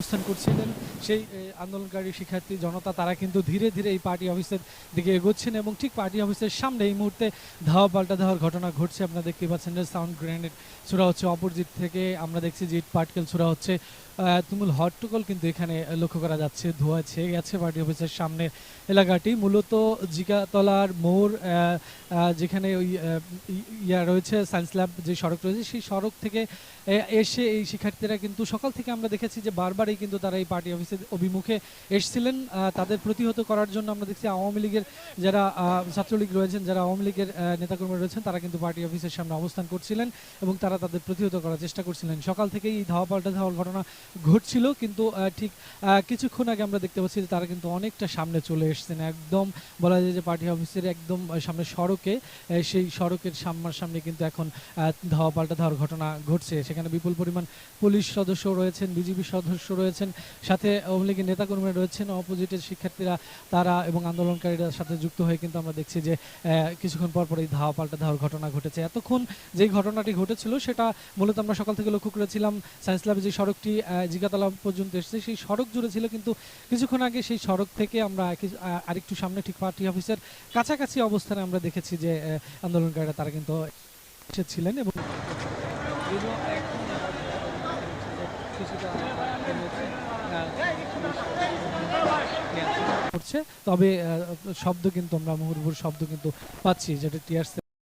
অবস্থান করছিলেন সেই আন্দোলনকারী শিক্ষার্থী জনতা তারা কিন্তু ধীরে ধীরে এই পার্টি অফিসের দিকে এগোচ্ছেন এবং ঠিক পার্টি অফিসের সামনে এই মুহূর্তে ধাওয়া পাল্টা ধাওয়ার ঘটনা ঘটছে। আপনারা দেখতে পাচ্ছেন যে সাউন্ড গ্রেনেড ছোড়া হচ্ছে, অপোজিট থেকে আমরা দেখছি যে ইট পাটকেল ছোড়া হচ্ছে। তুমুল হট্টগোল কিন্তু এখানে লক্ষ্য করা যাচ্ছে। ধোঁয়া ছেয়ে গেছে পার্টি অফিসের সামনে এলাকাটি, মূলত জিগাতলার মোড় যেখানে ওই ইয়া রয়েছে সায়েন্স ল্যাব যে সড়ক রয়েছে সেই সড়ক থেকে এসে এই শিক্ষার্থীরা কিন্তু সকাল থেকে আমরা দেখেছি যে বারবারই কিন্তু তারা এই পার্টি অফিসের অভিমুখে এসেছিলেন। তাদের প্রতিহত করার জন্য আমরা দেখছি আওয়ামী লীগের যারা ছাত্রলীগ রয়েছেন, যারা আওয়ামী লীগের নেতাকর্মী রয়েছেন তারা কিন্তু পার্টি অফিসের সামনে অবস্থান করছিলেন এবং তারা তাদের প্রতিহত করার চেষ্টা করছিলেন। সকাল থেকেই এই ধাওয়া পাল্টা ধাওয়ার ঘটনা ঘটছিল, কিন্তু ঠিক কিছুক্ষণ আগে আমরা দেখতে পাচ্ছি যে তারা কিন্তু অনেকটা সামনে চলে এসেছেন। একদম বলা যায় যে পার্টি অফিসের একদম সামনে সড়কে, সেই সড়কের সামনে কিন্তু এখন ধাওয়া পাল্টা ধাওয়ার ঘটনা ঘটছে। সেখানে বিপুল পরিমাণ পুলিশ সদস্য রয়েছেন, বিজিবি সদস্য রয়েছেন, সাথে আওয়ামী লীগের নেতাকর্মীরা রয়েছেন, অপোজিটের শিক্ষার্থীরা তারা এবং আন্দোলনকারীরা সাথে যুক্ত হয়ে কিন্তু আমরা দেখছি যে কিছুক্ষণ পর এই ধাওয়া পাল্টা ধাওয়ার ঘটনা ঘটেছে। এতক্ষণ যেই ঘটনাটি ঘটেছিল সেটা মূলত আমরা সকাল থেকে লক্ষ্য করেছিলাম সায়েন্স ল্যাবে যে সড়কটি জিগাতলা পর্যন্ত এসেছে সেই সড়ক জুড়ে ছিল, কিন্তু কিছুক্ষণ আগে সেই সড়ক থেকে আমরা আরেকটু সামনে ঠিক পার্টি অফিসের কাছাকাছি অবস্থানে আমরা দেখেছি যে আন্দোলনকারীরা তারা কিন্তু এসেছিলেন এবং তবে শব্দ কিন্তু আমরা মুহুর্মুহু শব্দ কিন্তু পাচ্ছি, যেটা টিয়ার